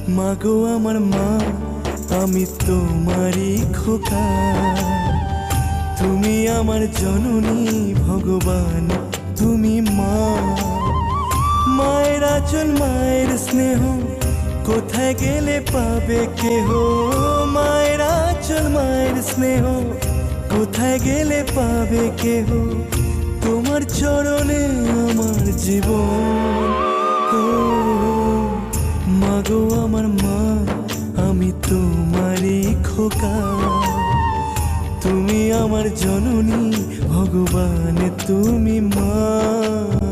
মাগো আমার মা, আমি তোমারই খোকা। তুমি আমার জননী, ভগবান তুমি মা। মায়ের আঁচল, মায়ের স্নেহ কোথায় গেলে পাবে কেহ। মায়ের আঁচল, মায়ের স্নেহ কোথায় গেলে পাবে কেহ। তোমার চরণে আমার জীবন। ও মাগো আমার মা, আমি তোমারই খোকা। তুমি আমার জননী, ভগবান তুমি মা।